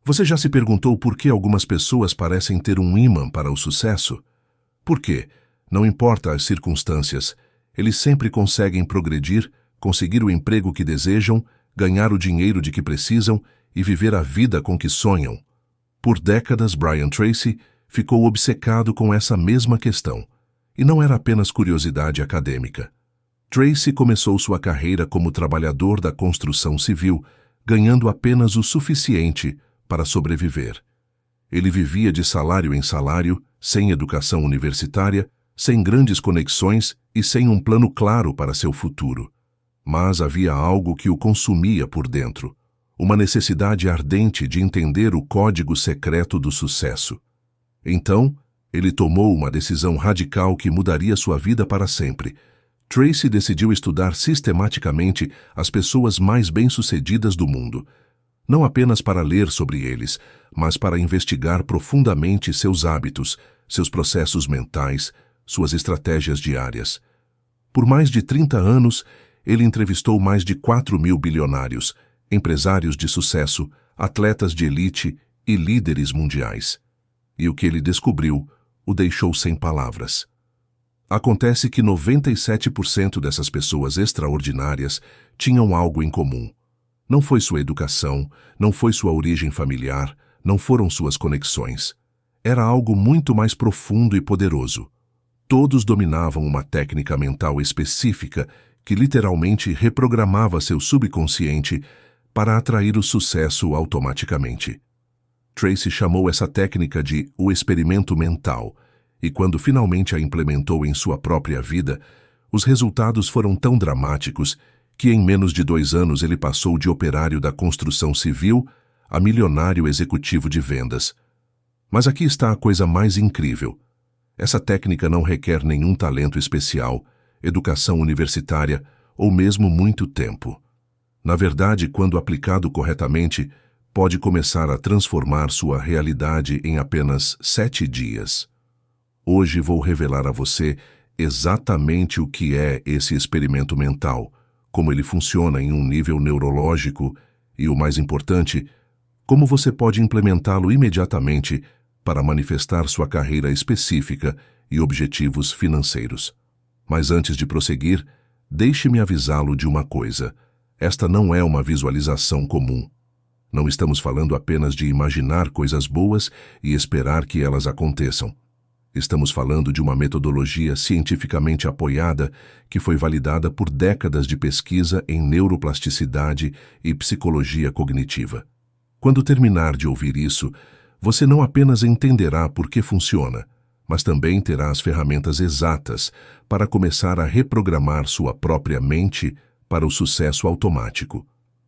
Você já se perguntou por que algumas pessoas parecem ter um ímã para o sucesso? Por quê? Não importa as circunstâncias, eles sempre conseguem progredir, conseguir o emprego que desejam, ganhar o dinheiro de que precisam e viver a vida com que sonham. Por décadas, Brian Tracy ficou obcecado com essa mesma questão. E não era apenas curiosidade acadêmica. Tracy começou sua carreira como trabalhador da construção civil, ganhando apenas o suficiente para sobreviver. Ele vivia de salário em salário, sem educação universitária, sem grandes conexões e sem um plano claro para seu futuro. Mas havia algo que o consumia por dentro, uma necessidade ardente de entender o código secreto do sucesso. Então, ele tomou uma decisão radical que mudaria sua vida para sempre. Tracy decidiu estudar sistematicamente as pessoas mais bem-sucedidas do mundo, não apenas para ler sobre eles, mas para investigar profundamente seus hábitos, seus processos mentais, suas estratégias diárias. Por mais de 30 anos, ele entrevistou mais de 4.000 bilionários, empresários de sucesso, atletas de elite e líderes mundiais. E o que ele descobriu o deixou sem palavras. Acontece que 97% dessas pessoas extraordinárias tinham algo em comum. Não foi sua educação, não foi sua origem familiar, não foram suas conexões. Era algo muito mais profundo e poderoso. Todos dominavam uma técnica mental específica que literalmente reprogramava seu subconsciente para atrair o sucesso automaticamente. Tracy chamou essa técnica de o experimento mental, e quando finalmente a implementou em sua própria vida, os resultados foram tão dramáticos que em menos de 2 anos ele passou de operário da construção civil a milionário executivo de vendas. Mas aqui está a coisa mais incrível. Essa técnica não requer nenhum talento especial, educação universitária ou mesmo muito tempo. Na verdade, quando aplicado corretamente, pode começar a transformar sua realidade em apenas 7 dias. Hoje vou revelar a você exatamente o que é esse experimento mental, como ele funciona em um nível neurológico e, o mais importante, como você pode implementá-lo imediatamente para manifestar sua carreira específica e objetivos financeiros. Mas antes de prosseguir, deixe-me avisá-lo de uma coisa. Esta não é uma visualização comum. Não estamos falando apenas de imaginar coisas boas e esperar que elas aconteçam. Estamos falando de uma metodologia cientificamente apoiada que foi validada por décadas de pesquisa em neuroplasticidade e psicologia cognitiva. Quando terminar de ouvir isso, você não apenas entenderá por que funciona, mas também terá as ferramentas exatas para começar a reprogramar sua própria mente para o sucesso automático.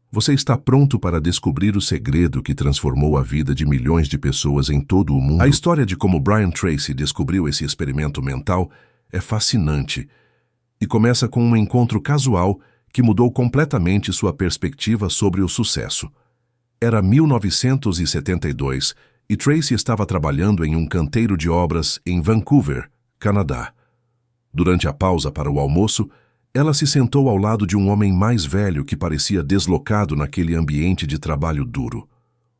Você está pronto para descobrir o segredo que transformou a vida de milhões de pessoas em todo o mundo? A história de como Brian Tracy descobriu esse experimento mental é fascinante e começa com um encontro casual que mudou completamente sua perspectiva sobre o sucesso. Era 1972 e Tracy estava trabalhando em um canteiro de obras em Vancouver, Canadá. Durante a pausa para o almoço, ela se sentou ao lado de um homem mais velho que parecia deslocado naquele ambiente de trabalho duro.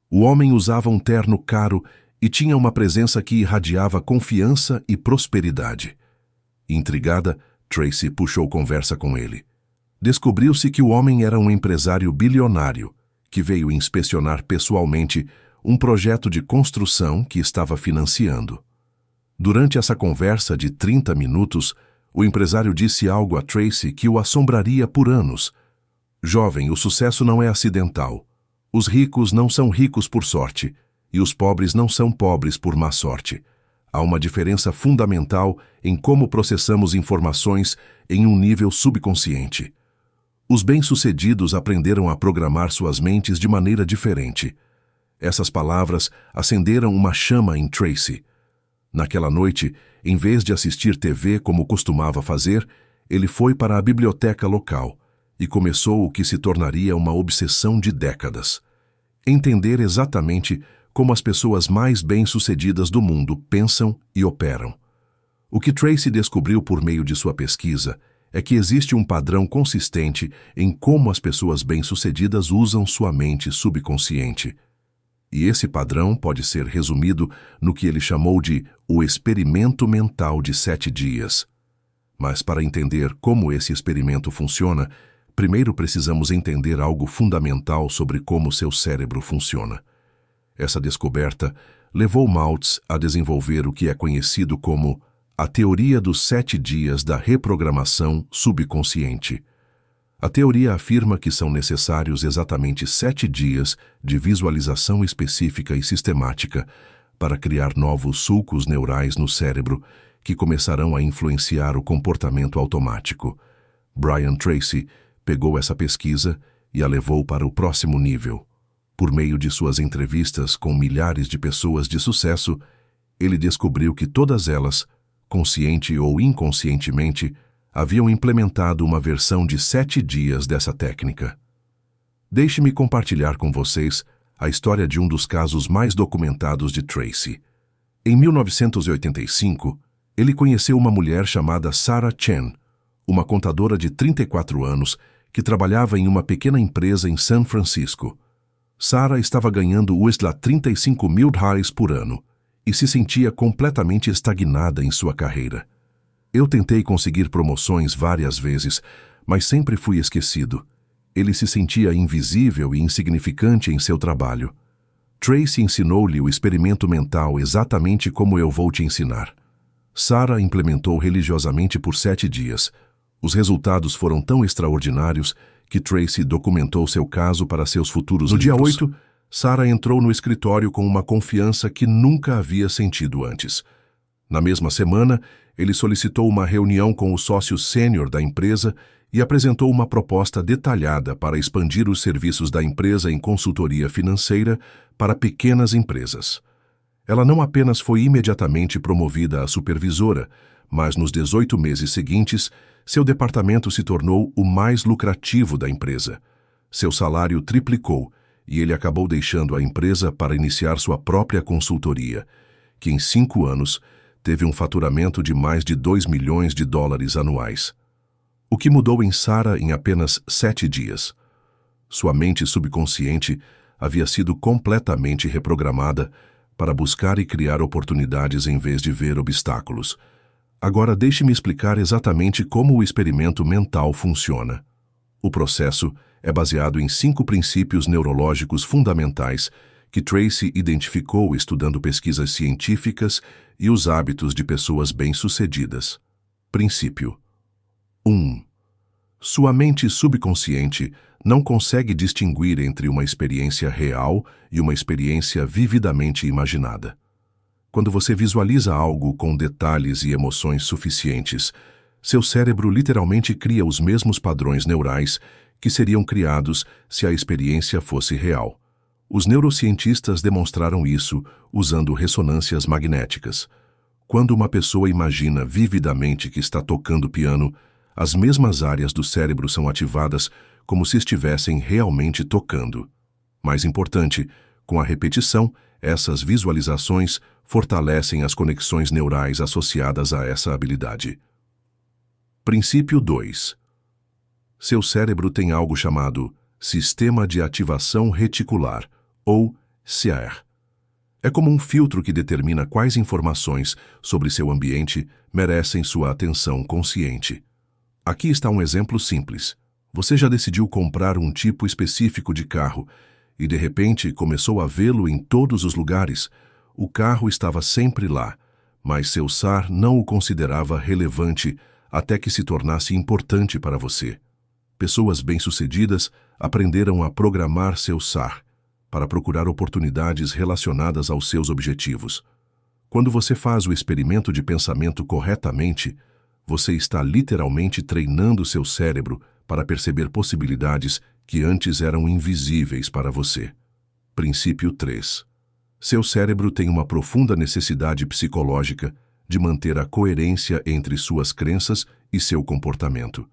O homem usava um terno caro e tinha uma presença que irradiava confiança e prosperidade. Intrigada, Tracy puxou conversa com ele. Descobriu-se que o homem era um empresário bilionário que veio inspecionar pessoalmente um projeto de construção que estava financiando. Durante essa conversa de 30 minutos, o empresário disse algo a Tracy que o assombraria por anos. Jovem, o sucesso não é acidental. Os ricos não são ricos por sorte, e os pobres não são pobres por má sorte. Há uma diferença fundamental em como processamos informações em um nível subconsciente. Os bem-sucedidos aprenderam a programar suas mentes de maneira diferente. Essas palavras acenderam uma chama em Tracy. Naquela noite, em vez de assistir TV como costumava fazer, ele foi para a biblioteca local e começou o que se tornaria uma obsessão de décadas. Entender exatamente como as pessoas mais bem-sucedidas do mundo pensam e operam. O que Tracy descobriu por meio de sua pesquisa é que existe um padrão consistente em como as pessoas bem-sucedidas usam sua mente subconsciente. E esse padrão pode ser resumido no que ele chamou de o experimento mental de 7 dias. Mas para entender como esse experimento funciona, primeiro precisamos entender algo fundamental sobre como seu cérebro funciona. Essa descoberta levou Maltz a desenvolver o que é conhecido como a teoria dos 7 dias da reprogramação subconsciente. A teoria afirma que são necessários exatamente 7 dias de visualização específica e sistemática para criar novos sulcos neurais no cérebro que começarão a influenciar o comportamento automático. Brian Tracy pegou essa pesquisa e a levou para o próximo nível. Por meio de suas entrevistas com milhares de pessoas de sucesso, ele descobriu que todas elas, consciente ou inconscientemente, haviam implementado uma versão de 7 dias dessa técnica. Deixe-me compartilhar com vocês a história de um dos casos mais documentados de Tracy. Em 1985, ele conheceu uma mulher chamada Sarah Chen, uma contadora de 34 anos que trabalhava em uma pequena empresa em São Francisco. Sarah estava ganhando $35.000 por ano e se sentia completamente estagnada em sua carreira. Eu tentei conseguir promoções várias vezes, mas sempre fui esquecido. Ele se sentia invisível e insignificante em seu trabalho. Tracy ensinou-lhe o experimento mental exatamente como eu vou te ensinar. Sarah implementou religiosamente por 7 dias. Os resultados foram tão extraordinários que Tracy documentou seu caso para seus futuros livros. No dia 8, Sarah entrou no escritório com uma confiança que nunca havia sentido antes. Na mesma semana, ele solicitou uma reunião com o sócio sênior da empresa e apresentou uma proposta detalhada para expandir os serviços da empresa em consultoria financeira para pequenas empresas. Ela não apenas foi imediatamente promovida a supervisora, mas nos 18 meses seguintes, seu departamento se tornou o mais lucrativo da empresa. Seu salário triplicou e ele acabou deixando a empresa para iniciar sua própria consultoria, que em 5 anos teve um faturamento de mais de $2 milhões anuais. O que mudou em Sarah em apenas 7 dias? Sua mente subconsciente havia sido completamente reprogramada para buscar e criar oportunidades em vez de ver obstáculos. Agora deixe-me explicar exatamente como o experimento mental funciona. O processo é baseado em 5 princípios neurológicos fundamentais que Tracy identificou estudando pesquisas científicas e os hábitos de pessoas bem-sucedidas. Princípio 1. Sua mente subconsciente não consegue distinguir entre uma experiência real e uma experiência vividamente imaginada. Quando você visualiza algo com detalhes e emoções suficientes, seu cérebro literalmente cria os mesmos padrões neurais que seriam criados se a experiência fosse real. Os neurocientistas demonstraram isso usando ressonâncias magnéticas. Quando uma pessoa imagina vividamente que está tocando piano, as mesmas áreas do cérebro são ativadas como se estivessem realmente tocando. Mais importante, com a repetição, essas visualizações fortalecem as conexões neurais associadas a essa habilidade. Princípio 2. Seu cérebro tem algo chamado Sistema de Ativação Reticular, ou SAR. É como um filtro que determina quais informações sobre seu ambiente merecem sua atenção consciente. Aqui está um exemplo simples. Você já decidiu comprar um tipo específico de carro e, de repente, começou a vê-lo em todos os lugares. O carro estava sempre lá, mas seu SAR não o considerava relevante até que se tornasse importante para você. Pessoas bem-sucedidas aprenderam a programar seu SAR para procurar oportunidades relacionadas aos seus objetivos. Quando você faz o experimento de pensamento corretamente, você está literalmente treinando seu cérebro para perceber possibilidades que antes eram invisíveis para você. Princípio 3. Seu cérebro tem uma profunda necessidade psicológica de manter a coerência entre suas crenças e seu comportamento.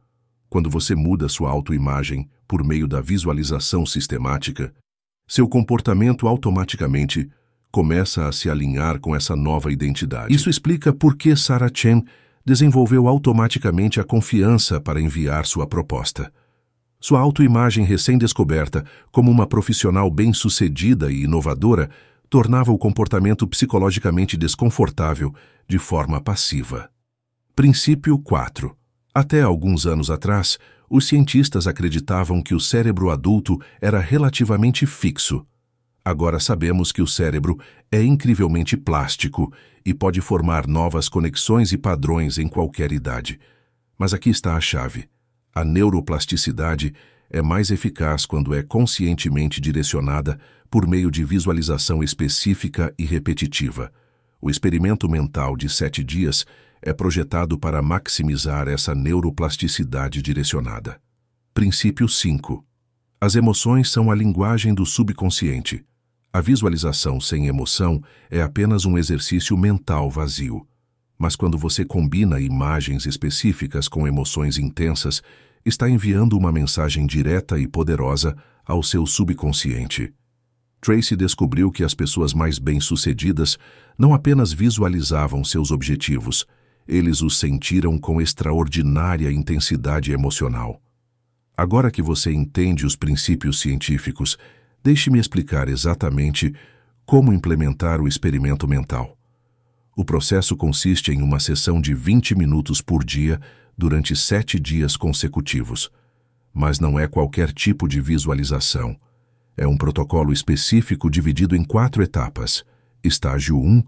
Quando você muda sua autoimagem por meio da visualização sistemática, seu comportamento automaticamente começa a se alinhar com essa nova identidade. Isso explica por que Sarah Chen desenvolveu automaticamente a confiança para enviar sua proposta. Sua autoimagem recém-descoberta como uma profissional bem-sucedida e inovadora tornava o comportamento psicologicamente desconfortável de forma passiva. Princípio 4. Até alguns anos atrás, os cientistas acreditavam que o cérebro adulto era relativamente fixo. Agora sabemos que o cérebro é incrivelmente plástico e pode formar novas conexões e padrões em qualquer idade. Mas aqui está a chave. A neuroplasticidade é mais eficaz quando é conscientemente direcionada por meio de visualização específica e repetitiva. O experimento mental de 7 dias é projetado para maximizar essa neuroplasticidade direcionada. Princípio 5. As emoções são a linguagem do subconsciente. A visualização sem emoção é apenas um exercício mental vazio. Mas quando você combina imagens específicas com emoções intensas, está enviando uma mensagem direta e poderosa ao seu subconsciente. Tracy descobriu que as pessoas mais bem-sucedidas não apenas visualizavam seus objetivos, eles os sentiram com extraordinária intensidade emocional. Agora que você entende os princípios científicos, deixe-me explicar exatamente como implementar o experimento mental. O processo consiste em uma sessão de 20 minutos por dia durante 7 dias consecutivos. Mas não é qualquer tipo de visualização. É um protocolo específico dividido em 4 etapas. Estágio 1.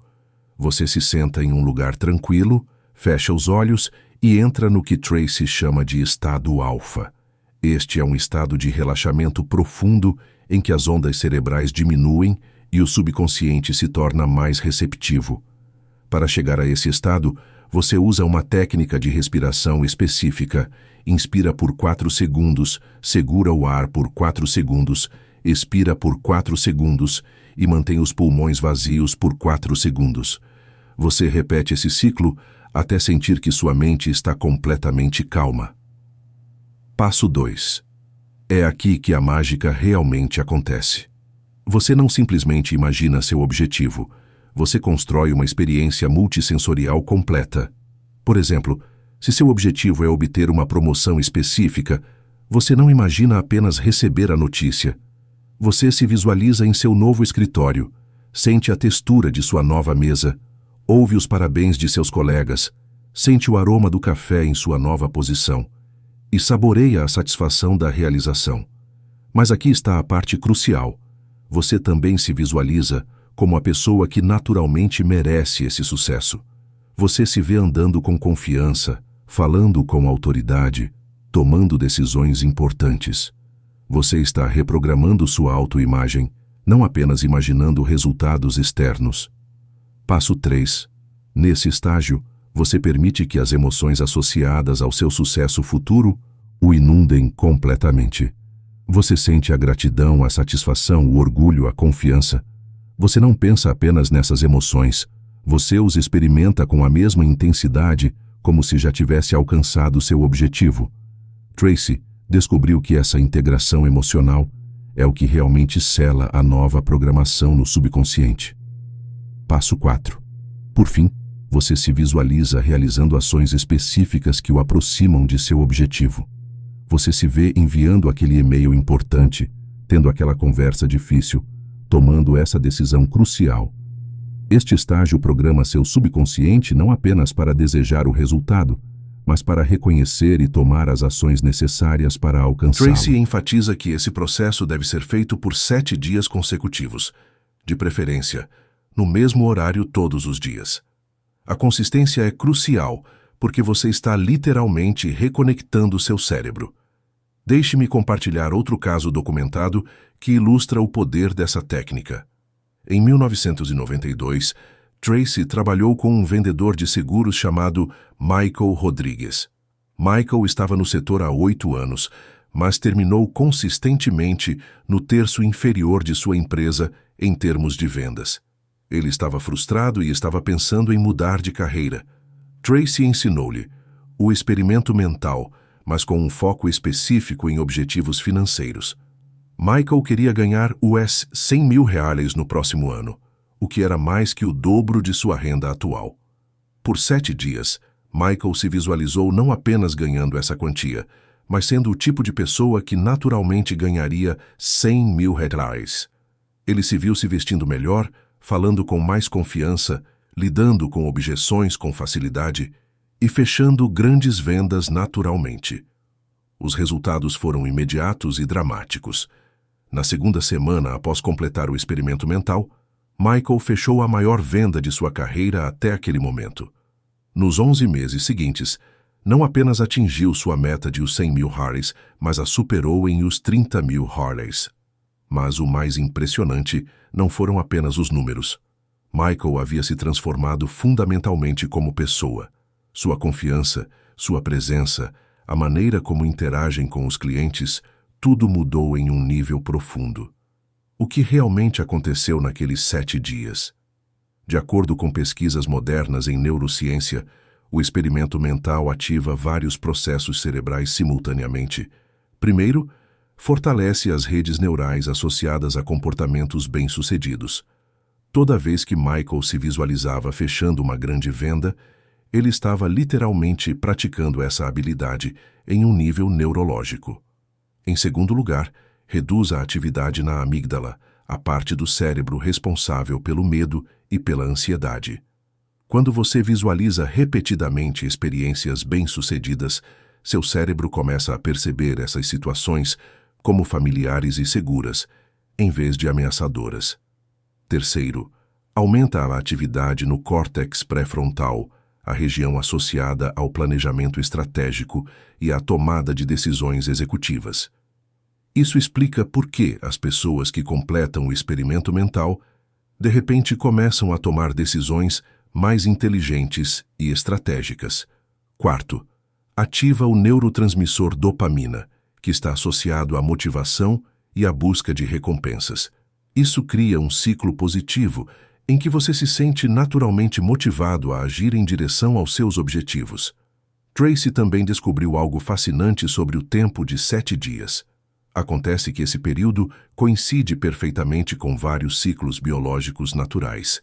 Você se senta em um lugar tranquilo, fecha os olhos e entra no que Tracy chama de estado alfa. Este é um estado de relaxamento profundo em que as ondas cerebrais diminuem e o subconsciente se torna mais receptivo. Para chegar a esse estado, você usa uma técnica de respiração específica. Inspira por 4 segundos, segura o ar por 4 segundos, expira por 4 segundos e mantém os pulmões vazios por 4 segundos. Você repete esse ciclo até sentir que sua mente está completamente calma. Passo 2. É aqui que a mágica realmente acontece. Você não simplesmente imagina seu objetivo, você constrói uma experiência multissensorial completa. Por exemplo, se seu objetivo é obter uma promoção específica, você não imagina apenas receber a notícia. Você se visualiza em seu novo escritório, sente a textura de sua nova mesa, ouve os parabéns de seus colegas, sente o aroma do café em sua nova posição e saboreia a satisfação da realização. Mas aqui está a parte crucial. Você também se visualiza como a pessoa que naturalmente merece esse sucesso. Você se vê andando com confiança, falando com autoridade, tomando decisões importantes. Você está reprogramando sua autoimagem, não apenas imaginando resultados externos. Passo 3. Nesse estágio, você permite que as emoções associadas ao seu sucesso futuro o inundem completamente. Você sente a gratidão, a satisfação, o orgulho, a confiança. Você não pensa apenas nessas emoções, você os experimenta com a mesma intensidade como se já tivesse alcançado seu objetivo. Tracy descobriu que essa integração emocional é o que realmente sela a nova programação no subconsciente. Passo 4. Por fim, você se visualiza realizando ações específicas que o aproximam de seu objetivo. Você se vê enviando aquele e-mail importante, tendo aquela conversa difícil, tomando essa decisão crucial. Este estágio programa seu subconsciente não apenas para desejar o resultado, mas para reconhecer e tomar as ações necessárias para alcançá-lo. Tracy enfatiza que esse processo deve ser feito por 7 dias consecutivos, de preferência, no mesmo horário todos os dias. A consistência é crucial, porque você está literalmente reconectando seu cérebro. Deixe-me compartilhar outro caso documentado que ilustra o poder dessa técnica. Em 1992, Tracy trabalhou com um vendedor de seguros chamado Michael Rodrigues. Michael estava no setor há 8 anos, mas terminou consistentemente no terço inferior de sua empresa em termos de vendas. Ele estava frustrado e estava pensando em mudar de carreira. Tracy ensinou-lhe o experimento mental, mas com um foco específico em objetivos financeiros. Michael queria ganhar US R$100.000 no próximo ano, o que era mais que o dobro de sua renda atual. Por 7 dias, Michael se visualizou não apenas ganhando essa quantia, mas sendo o tipo de pessoa que naturalmente ganharia 100 mil reais. Ele se viu se vestindo melhor, falando com mais confiança, lidando com objeções com facilidade e fechando grandes vendas naturalmente. Os resultados foram imediatos e dramáticos. Na segunda semana após completar o experimento mental, Michael fechou a maior venda de sua carreira até aquele momento. Nos 11 meses seguintes, não apenas atingiu sua meta de os 100 mil Harleys, mas a superou em os 30 mil Harleys. Mas o mais impressionante não foram apenas os números. Michael havia se transformado fundamentalmente como pessoa. Sua confiança, sua presença, a maneira como interagem com os clientes, tudo mudou em um nível profundo. O que realmente aconteceu naqueles 7 dias? De acordo com pesquisas modernas em neurociência, o experimento mental ativa vários processos cerebrais simultaneamente. Primeiro, fortalece as redes neurais associadas a comportamentos bem-sucedidos. Toda vez que Michael se visualizava fechando uma grande venda, ele estava literalmente praticando essa habilidade em um nível neurológico. Em segundo lugar, reduz a atividade na amígdala, a parte do cérebro responsável pelo medo e pela ansiedade. Quando você visualiza repetidamente experiências bem-sucedidas, seu cérebro começa a perceber essas situações como familiares e seguras, em vez de ameaçadoras. Terceiro, aumenta a atividade no córtex pré-frontal, a região associada ao planejamento estratégico e à tomada de decisões executivas. Isso explica por que as pessoas que completam o experimento mental, de repente começam a tomar decisões mais inteligentes e estratégicas. Quarto, ativa o neurotransmissor dopamina, que está associado à motivação e à busca de recompensas. Isso cria um ciclo positivo em que você se sente naturalmente motivado a agir em direção aos seus objetivos. Tracy também descobriu algo fascinante sobre o tempo de 7 dias. Acontece que esse período coincide perfeitamente com vários ciclos biológicos naturais.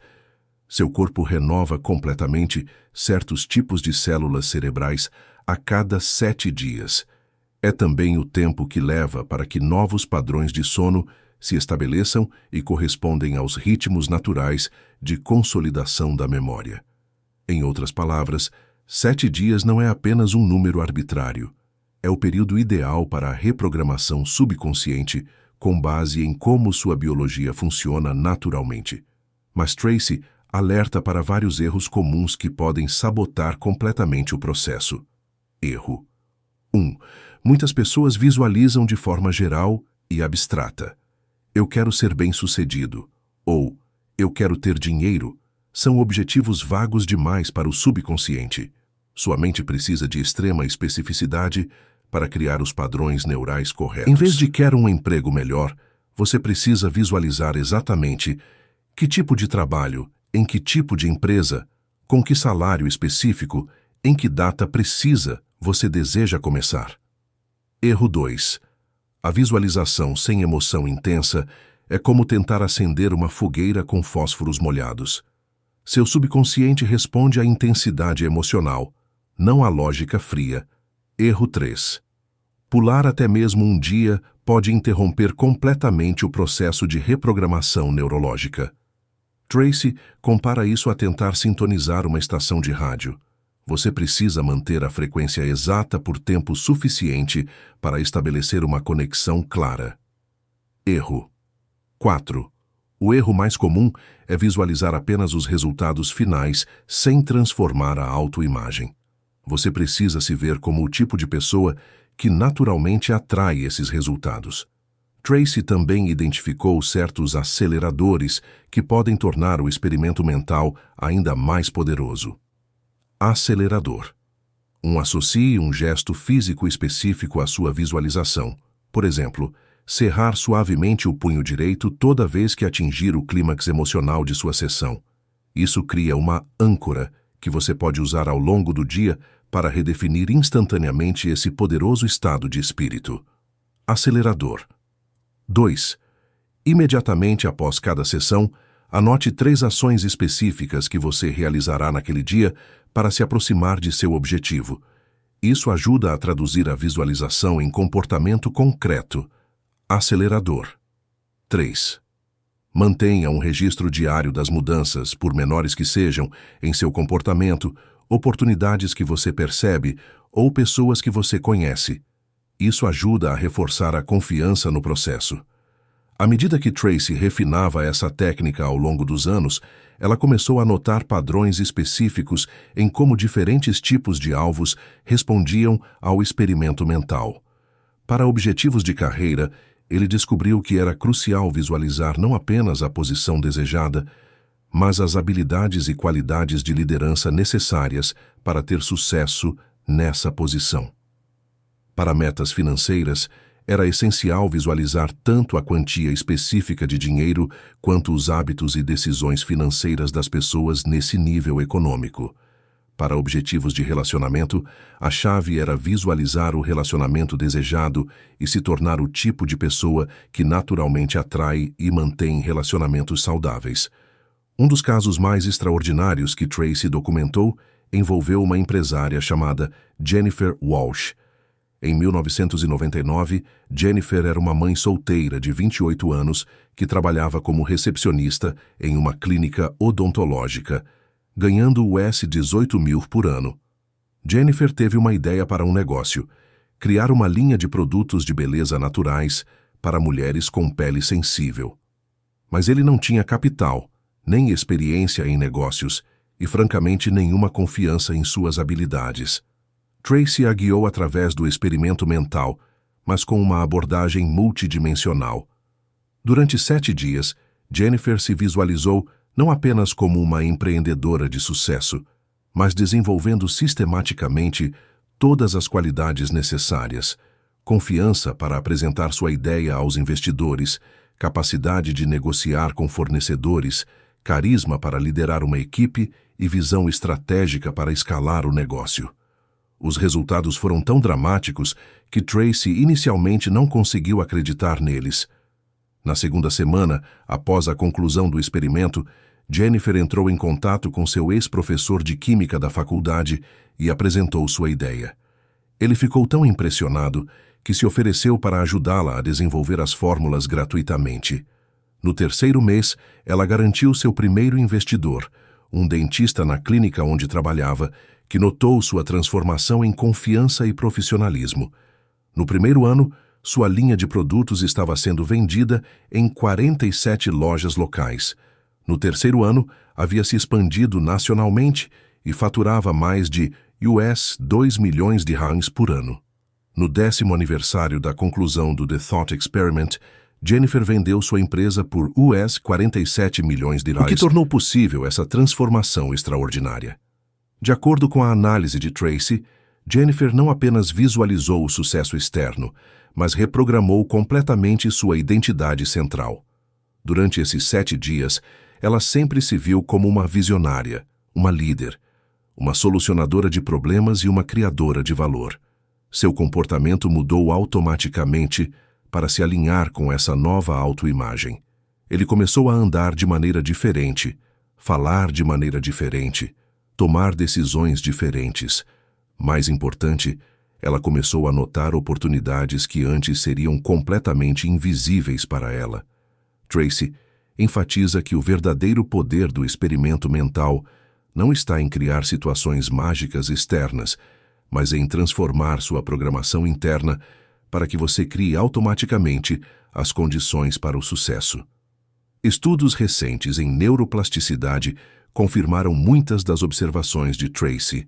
Seu corpo renova completamente certos tipos de células cerebrais a cada 7 dias. É também o tempo que leva para que novos padrões de sono se estabeleçam e correspondem aos ritmos naturais de consolidação da memória. Em outras palavras, 7 dias não é apenas um número arbitrário. É o período ideal para a reprogramação subconsciente com base em como sua biologia funciona naturalmente. Mas Tracy alerta para vários erros comuns que podem sabotar completamente o processo. Erro 1. Muitas pessoas visualizam de forma geral e abstrata. Eu quero ser bem-sucedido, ou eu quero ter dinheiro, são objetivos vagos demais para o subconsciente. Sua mente precisa de extrema especificidade para criar os padrões neurais corretos. Em vez de quer um emprego melhor, você precisa visualizar exatamente que tipo de trabalho, em que tipo de empresa, com que salário específico, em que data precisa você deseja começar. Erro 2. A visualização sem emoção intensa é como tentar acender uma fogueira com fósforos molhados. Seu subconsciente responde à intensidade emocional, não à lógica fria. Erro 3. Pular até mesmo um dia pode interromper completamente o processo de reprogramação neurológica. Tracy compara isso a tentar sintonizar uma estação de rádio. Você precisa manter a frequência exata por tempo suficiente para estabelecer uma conexão clara. Erro 4. O erro mais comum é visualizar apenas os resultados finais sem transformar a autoimagem. Você precisa se ver como o tipo de pessoa que naturalmente atrai esses resultados. Tracy também identificou certos aceleradores que podem tornar o experimento mental ainda mais poderoso. Acelerador. Associe um gesto físico específico à sua visualização. Por exemplo, cerrar suavemente o punho direito toda vez que atingir o clímax emocional de sua sessão. Isso cria uma âncora que você pode usar ao longo do dia para redefinir instantaneamente esse poderoso estado de espírito. Acelerador. 2. Imediatamente após cada sessão, anote 3 ações específicas que você realizará naquele dia para se aproximar de seu objetivo. Isso ajuda a traduzir a visualização em comportamento concreto. Acelerador. 3. Mantenha um registro diário das mudanças, por menores que sejam, em seu comportamento, oportunidades que você percebe ou pessoas que você conhece. Isso ajuda a reforçar a confiança no processo. À medida que Tracy refinava essa técnica ao longo dos anos, ela começou a notar padrões específicos em como diferentes tipos de alvos respondiam ao experimento mental. Para objetivos de carreira, ele descobriu que era crucial visualizar não apenas a posição desejada, mas as habilidades e qualidades de liderança necessárias para ter sucesso nessa posição. Para metas financeiras, era essencial visualizar tanto a quantia específica de dinheiro quanto os hábitos e decisões financeiras das pessoas nesse nível econômico. Para objetivos de relacionamento, a chave era visualizar o relacionamento desejado e se tornar o tipo de pessoa que naturalmente atrai e mantém relacionamentos saudáveis. Um dos casos mais extraordinários que Tracy documentou envolveu uma empresária chamada Jennifer Walsh. Em 1999, Jennifer era uma mãe solteira de 28 anos que trabalhava como recepcionista em uma clínica odontológica, ganhando US $18.000 por ano. Jennifer teve uma ideia para um negócio: criar uma linha de produtos de beleza naturais para mulheres com pele sensível. Mas ele não tinha capital, nem experiência em negócios e, francamente, nenhuma confiança em suas habilidades. Tracy a guiou através do experimento mental, mas com uma abordagem multidimensional. Durante 7 dias, Jennifer se visualizou não apenas como uma empreendedora de sucesso, mas desenvolvendo sistematicamente todas as qualidades necessárias: confiança para apresentar sua ideia aos investidores, capacidade de negociar com fornecedores, carisma para liderar uma equipe e visão estratégica para escalar o negócio. Os resultados foram tão dramáticos que Tracy inicialmente não conseguiu acreditar neles. Na segunda semana, após a conclusão do experimento, Jennifer entrou em contato com seu ex-professor de química da faculdade e apresentou sua ideia. Ele ficou tão impressionado que se ofereceu para ajudá-la a desenvolver as fórmulas gratuitamente. No terceiro mês, ela garantiu seu primeiro investidor, um dentista na clínica onde trabalhava, que notou sua transformação em confiança e profissionalismo. No primeiro ano, sua linha de produtos estava sendo vendida em 47 lojas locais. No terceiro ano, havia se expandido nacionalmente e faturava mais de US $2 milhões por ano. No 10º aniversário da conclusão do The Thought Experiment, Jennifer vendeu sua empresa por US $47 milhões, o que tornou possível essa transformação extraordinária. De acordo com a análise de Tracy, Jennifer não apenas visualizou o sucesso externo, mas reprogramou completamente sua identidade central. Durante esses 7 dias, ela sempre se viu como uma visionária, uma líder, uma solucionadora de problemas e uma criadora de valor. Seu comportamento mudou automaticamente para se alinhar com essa nova autoimagem. Ele começou a andar de maneira diferente, falar de maneira diferente, tomar decisões diferentes. Mais importante, ela começou a notar oportunidades que antes seriam completamente invisíveis para ela. Tracy enfatiza que o verdadeiro poder do experimento mental não está em criar situações mágicas externas, mas em transformar sua programação interna para que você crie automaticamente as condições para o sucesso. Estudos recentes em neuroplasticidade confirmaram muitas das observações de Tracy.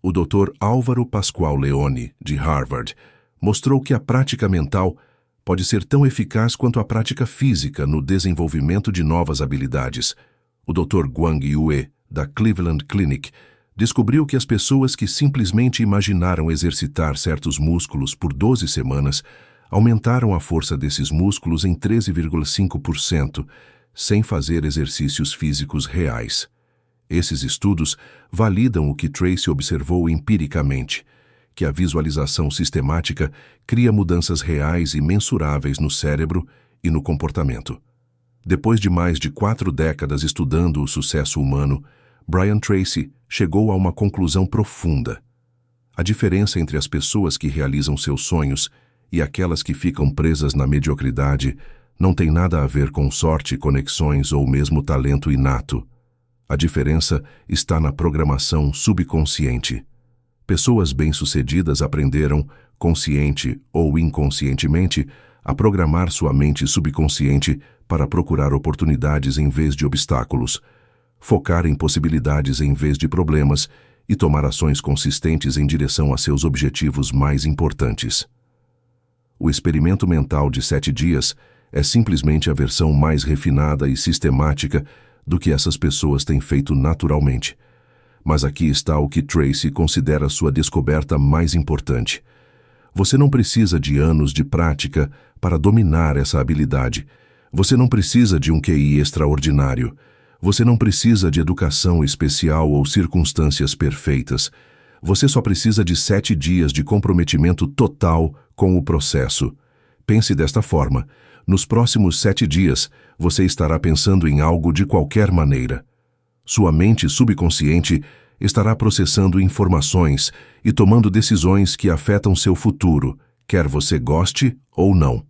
O Dr. Álvaro Pascoal Leone, de Harvard, mostrou que a prática mental pode ser tão eficaz quanto a prática física no desenvolvimento de novas habilidades. O Dr. Guang Yue, da Cleveland Clinic, descobriu que as pessoas que simplesmente imaginaram exercitar certos músculos por 12 semanas aumentaram a força desses músculos em 13,5%, sem fazer exercícios físicos reais. Esses estudos validam o que Tracy observou empiricamente, que a visualização sistemática cria mudanças reais e mensuráveis no cérebro e no comportamento. Depois de mais de 4 décadas estudando o sucesso humano, Brian Tracy chegou a uma conclusão profunda. A diferença entre as pessoas que realizam seus sonhos e aquelas que ficam presas na mediocridade não tem nada a ver com sorte, conexões ou mesmo talento inato. A diferença está na programação subconsciente. Pessoas bem-sucedidas aprenderam, consciente ou inconscientemente, a programar sua mente subconsciente para procurar oportunidades em vez de obstáculos, focar em possibilidades em vez de problemas e tomar ações consistentes em direção a seus objetivos mais importantes. O experimento mental de 7 dias é simplesmente a versão mais refinada e sistemática do que essas pessoas têm feito naturalmente. Mas aqui está o que Tracy considera sua descoberta mais importante. Você não precisa de anos de prática para dominar essa habilidade. Você não precisa de um QI extraordinário. Você não precisa de educação especial ou circunstâncias perfeitas. Você só precisa de 7 dias de comprometimento total com o processo. Pense desta forma. Nos próximos 7 dias, você estará pensando em algo de qualquer maneira. Sua mente subconsciente estará processando informações e tomando decisões que afetam seu futuro, quer você goste ou não.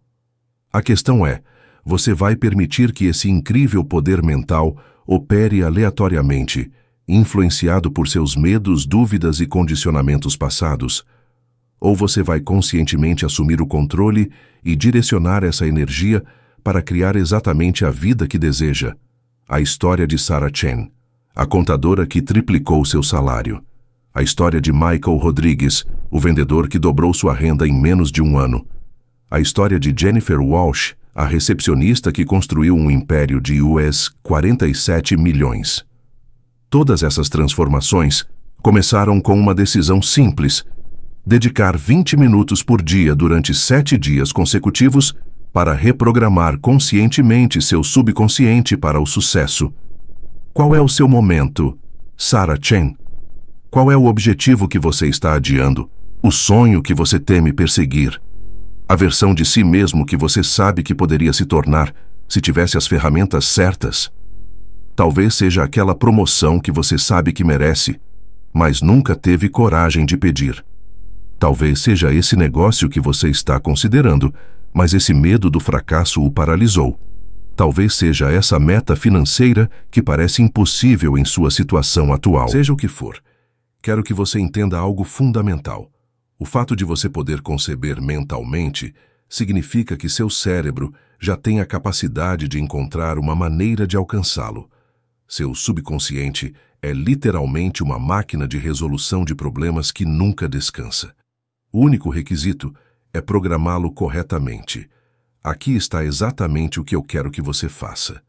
A questão é, você vai permitir que esse incrível poder mental opere aleatoriamente, influenciado por seus medos, dúvidas e condicionamentos passados? Ou você vai conscientemente assumir o controle e direcionar essa energia para criar exatamente a vida que deseja? A história de Sarah Chen, a contadora que triplicou seu salário. A história de Michael Rodrigues, o vendedor que dobrou sua renda em menos de um ano. A história de Jennifer Walsh, a recepcionista que construiu um império de US 47 milhões. Todas essas transformações começaram com uma decisão simples: dedicar 20 minutos por dia durante 7 dias consecutivos para reprogramar conscientemente seu subconsciente para o sucesso. Qual é o seu momento, Sarah Chen? Qual é o objetivo que você está adiando? O sonho que você teme perseguir? A versão de si mesmo que você sabe que poderia se tornar se tivesse as ferramentas certas? Talvez seja aquela promoção que você sabe que merece, mas nunca teve coragem de pedir. Talvez seja esse negócio que você está considerando, mas esse medo do fracasso o paralisou. Talvez seja essa meta financeira que parece impossível em sua situação atual. Seja o que for, quero que você entenda algo fundamental. O fato de você poder conceber mentalmente significa que seu cérebro já tem a capacidade de encontrar uma maneira de alcançá-lo. Seu subconsciente é literalmente uma máquina de resolução de problemas que nunca descansa. O único requisito é programá-lo corretamente. Aqui está exatamente o que eu quero que você faça.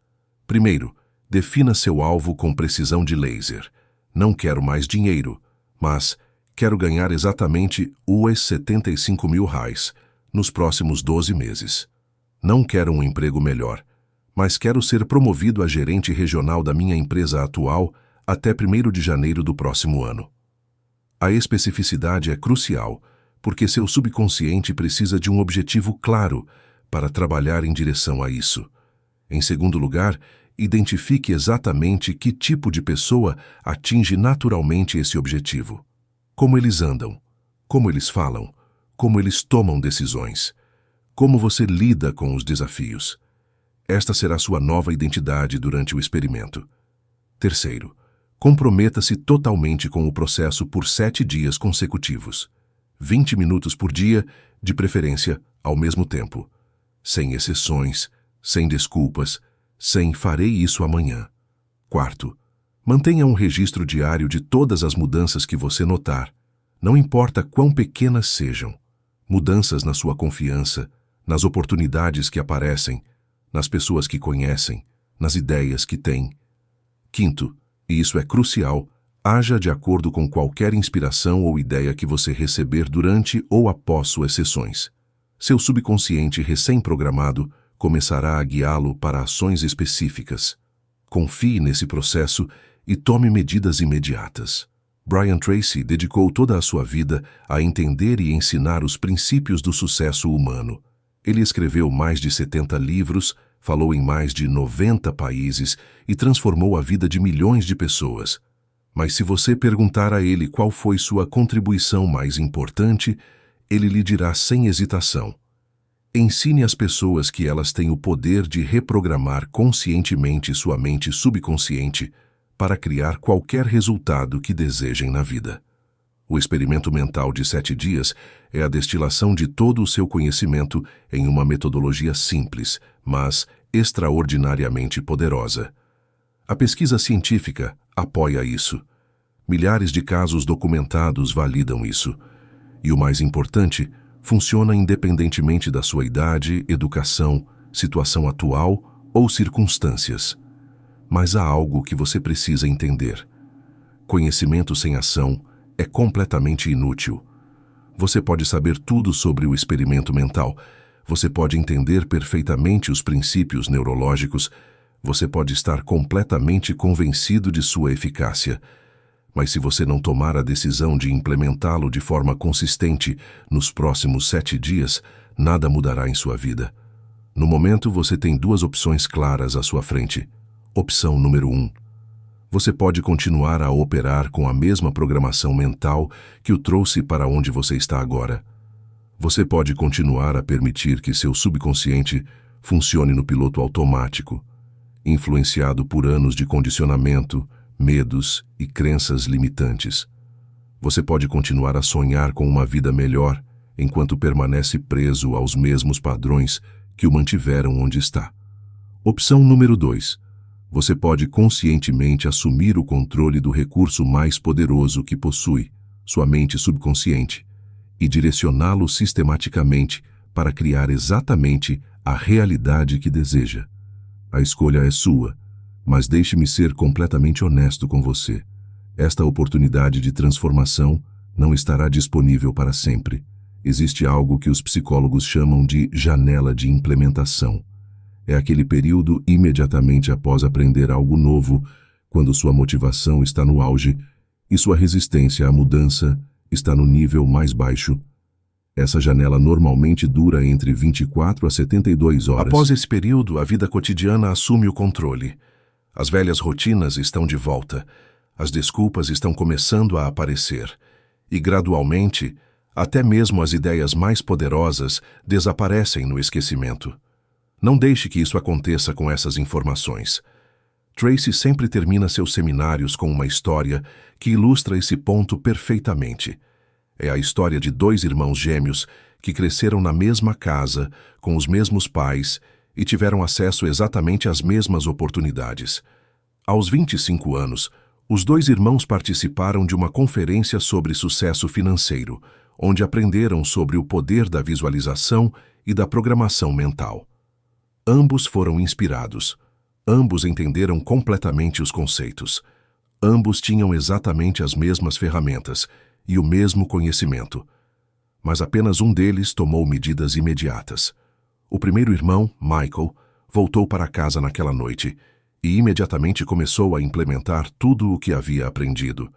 Primeiro, defina seu alvo com precisão de laser. Não quero mais dinheiro, mas quero ganhar exatamente US 75 mil reais nos próximos 12 meses. Não quero um emprego melhor, mas quero ser promovido a gerente regional da minha empresa atual até 1º de janeiro do próximo ano. A especificidade é crucial, porque seu subconsciente precisa de um objetivo claro para trabalhar em direção a isso. Em segundo lugar, identifique exatamente que tipo de pessoa atinge naturalmente esse objetivo. Como eles andam, como eles falam, como eles tomam decisões, como você lida com os desafios. Esta será sua nova identidade durante o experimento. Terceiro, comprometa-se totalmente com o processo por 7 dias consecutivos. 20 minutos por dia, de preferência, ao mesmo tempo. Sem exceções, sem desculpas, sem farei isso amanhã. Quarto, mantenha um registro diário de todas as mudanças que você notar, não importa quão pequenas sejam. Mudanças na sua confiança, nas oportunidades que aparecem, nas pessoas que conhecem, nas ideias que têm. Quinto, e isso é crucial, haja de acordo com qualquer inspiração ou ideia que você receber durante ou após suas sessões. Seu subconsciente recém-programado começará a guiá-lo para ações específicas. Confie nesse processo e tome medidas imediatas. Brian Tracy dedicou toda a sua vida a entender e ensinar os princípios do sucesso humano. Ele escreveu mais de 70 livros, falou em mais de 90 países e transformou a vida de milhões de pessoas. Mas se você perguntar a ele qual foi sua contribuição mais importante, ele lhe dirá sem hesitação: ensine às pessoas que elas têm o poder de reprogramar conscientemente sua mente subconsciente para criar qualquer resultado que desejem na vida. O experimento mental de 7 dias é a destilação de todo o seu conhecimento em uma metodologia simples, mas extraordinariamente poderosa. A pesquisa científica apoia isso. Milhares de casos documentados validam isso. E o mais importante, funciona independentemente da sua idade, educação, situação atual ou circunstâncias. Mas há algo que você precisa entender. Conhecimento sem ação é completamente inútil. Você pode saber tudo sobre o experimento mental, você pode entender perfeitamente os princípios neurológicos, você pode estar completamente convencido de sua eficácia, mas se você não tomar a decisão de implementá-lo de forma consistente nos próximos 7 dias, nada mudará em sua vida. No momento, você tem 2 opções claras à sua frente. Opção número 1. Você pode continuar a operar com a mesma programação mental que o trouxe para onde você está agora. Você pode continuar a permitir que seu subconsciente funcione no piloto automático, influenciado por anos de condicionamento, medos e crenças limitantes. Você pode continuar a sonhar com uma vida melhor enquanto permanece preso aos mesmos padrões que o mantiveram onde está. Opção número 2. Você pode conscientemente assumir o controle do recurso mais poderoso que possui, sua mente subconsciente, e direcioná-lo sistematicamente para criar exatamente a realidade que deseja. A escolha é sua, mas deixe-me ser completamente honesto com você. Esta oportunidade de transformação não estará disponível para sempre. Existe algo que os psicólogos chamam de janela de implementação. É aquele período imediatamente após aprender algo novo, quando sua motivação está no auge e sua resistência à mudança está no nível mais baixo. Essa janela normalmente dura entre 24 a 72 horas. Após esse período, a vida cotidiana assume o controle. As velhas rotinas estão de volta, as desculpas estão começando a aparecer, e gradualmente, até mesmo as ideias mais poderosas desaparecem no esquecimento. Não deixe que isso aconteça com essas informações. Tracy sempre termina seus seminários com uma história que ilustra esse ponto perfeitamente. É a história de 2 irmãos gêmeos que cresceram na mesma casa, com os mesmos pais, e tiveram acesso exatamente às mesmas oportunidades. Aos 25 anos, os 2 irmãos participaram de uma conferência sobre sucesso financeiro, onde aprenderam sobre o poder da visualização e da programação mental. Ambos foram inspirados. Ambos entenderam completamente os conceitos. Ambos tinham exatamente as mesmas ferramentas e o mesmo conhecimento. Mas apenas um deles tomou medidas imediatas. O primeiro irmão, Michael, voltou para casa naquela noite e imediatamente começou a implementar tudo o que havia aprendido.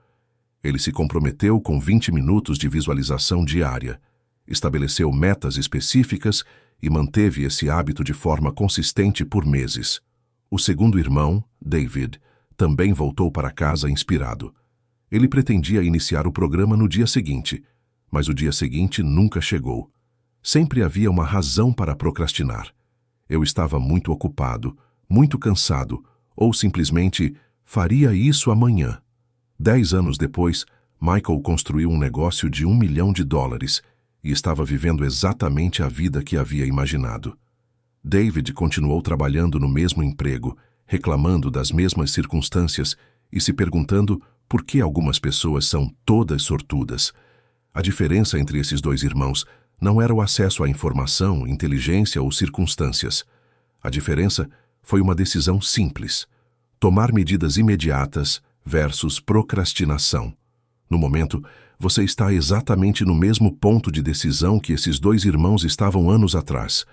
Ele se comprometeu com 20 minutos de visualização diária, estabeleceu metas específicas e manteve esse hábito de forma consistente por meses. O segundo irmão, David, também voltou para casa inspirado. Ele pretendia iniciar o programa no dia seguinte, mas o dia seguinte nunca chegou. Sempre havia uma razão para procrastinar. Eu estava muito ocupado, muito cansado, ou simplesmente faria isso amanhã. 10 anos depois, Michael construiu um negócio de $1 milhão e estava vivendo exatamente a vida que havia imaginado. David continuou trabalhando no mesmo emprego, reclamando das mesmas circunstâncias e se perguntando por que algumas pessoas são todas sortudas. A diferença entre esses 2 irmãos não era o acesso à informação, inteligência ou circunstâncias. A diferença foi uma decisão simples: tomar medidas imediatas versus procrastinação. No momento, você está exatamente no mesmo ponto de decisão que esses 2 irmãos estavam anos atrás.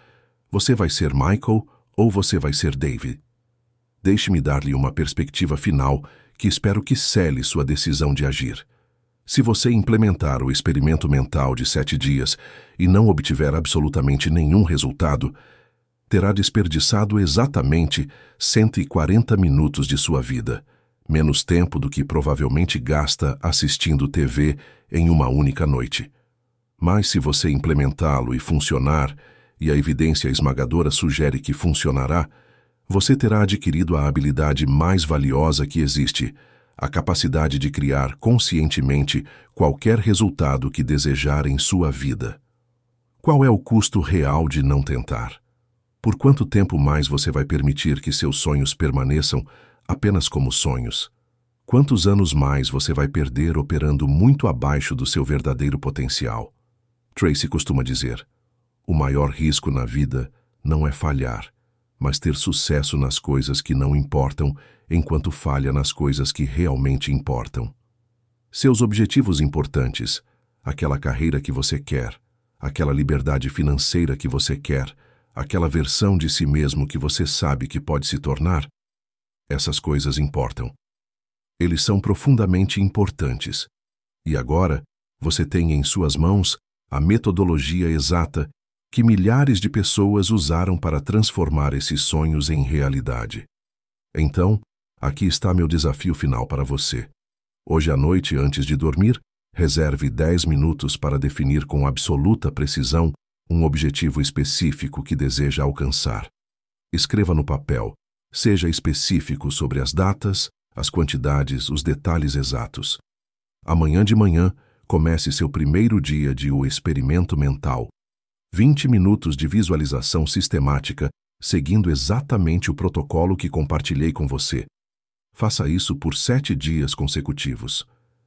Você vai ser Michael ou você vai ser David? Deixe-me dar-lhe uma perspectiva final que espero que cele sua decisão de agir. Se você implementar o experimento mental de 7 dias e não obtiver absolutamente nenhum resultado, terá desperdiçado exatamente 140 minutos de sua vida, menos tempo do que provavelmente gasta assistindo TV em uma única noite. Mas se você implementá-lo e funcionar, e a evidência esmagadora sugere que funcionará, você terá adquirido a habilidade mais valiosa que existe, a capacidade de criar conscientemente qualquer resultado que desejar em sua vida. Qual é o custo real de não tentar? Por quanto tempo mais você vai permitir que seus sonhos permaneçam apenas como sonhos? Quantos anos mais você vai perder operando muito abaixo do seu verdadeiro potencial? Tracy costuma dizer: o maior risco na vida não é falhar, mas ter sucesso nas coisas que não importam enquanto falha nas coisas que realmente importam. Seus objetivos importantes, aquela carreira que você quer, aquela liberdade financeira que você quer, aquela versão de si mesmo que você sabe que pode se tornar, essas coisas importam. Eles são profundamente importantes. E agora, você tem em suas mãos a metodologia exata que milhares de pessoas usaram para transformar esses sonhos em realidade. Então, aqui está meu desafio final para você. Hoje à noite, antes de dormir, reserve 10 minutos para definir com absoluta precisão um objetivo específico que deseja alcançar. Escreva no papel, seja específico sobre as datas, as quantidades, os detalhes exatos. Amanhã de manhã, comece seu primeiro dia de O Experimento Mental. 20 minutos de visualização sistemática, seguindo exatamente o protocolo que compartilhei com você. Faça isso por 7 dias consecutivos,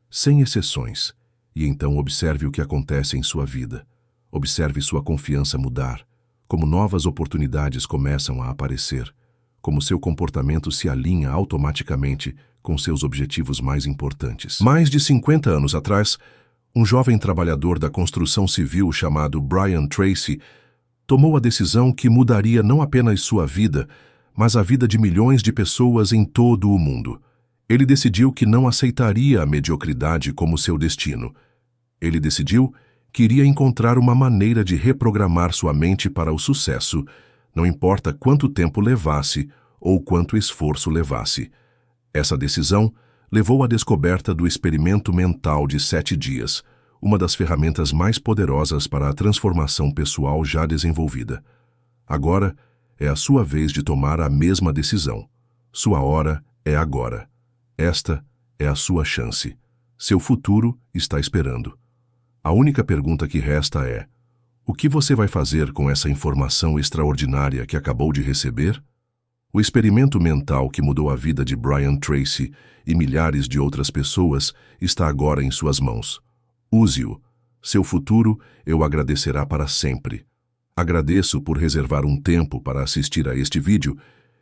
sem exceções, e então observe o que acontece em sua vida. Observe sua confiança mudar, como novas oportunidades começam a aparecer, como seu comportamento se alinha automaticamente com seus objetivos mais importantes. Mais de 50 anos atrás, um jovem trabalhador da construção civil chamado Brian Tracy tomou a decisão que mudaria não apenas sua vida, mas a vida de milhões de pessoas em todo o mundo. Ele decidiu que não aceitaria a mediocridade como seu destino. Ele decidiu que iria encontrar uma maneira de reprogramar sua mente para o sucesso, não importa quanto tempo levasse ou quanto esforço levasse. Essa decisão levou à descoberta do experimento mental de 7 dias, uma das ferramentas mais poderosas para a transformação pessoal já desenvolvida. Agora é a sua vez de tomar a mesma decisão. Sua hora é agora. Esta é a sua chance. Seu futuro está esperando. A única pergunta que resta é: o que você vai fazer com essa informação extraordinária que acabou de receber? O experimento mental que mudou a vida de Brian Tracy e milhares de outras pessoas está agora em suas mãos. Use-o. Seu futuro eu agradecerá para sempre. Agradeço por reservar um tempo para assistir a este vídeo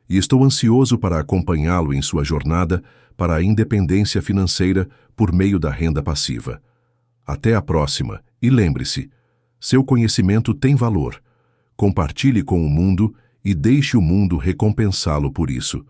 e estou ansioso para acompanhá-lo em sua jornada para a independência financeira por meio da renda passiva. Até a próxima e lembre-se, seu conhecimento tem valor. Compartilhe com o mundo e deixe o mundo recompensá-lo por isso.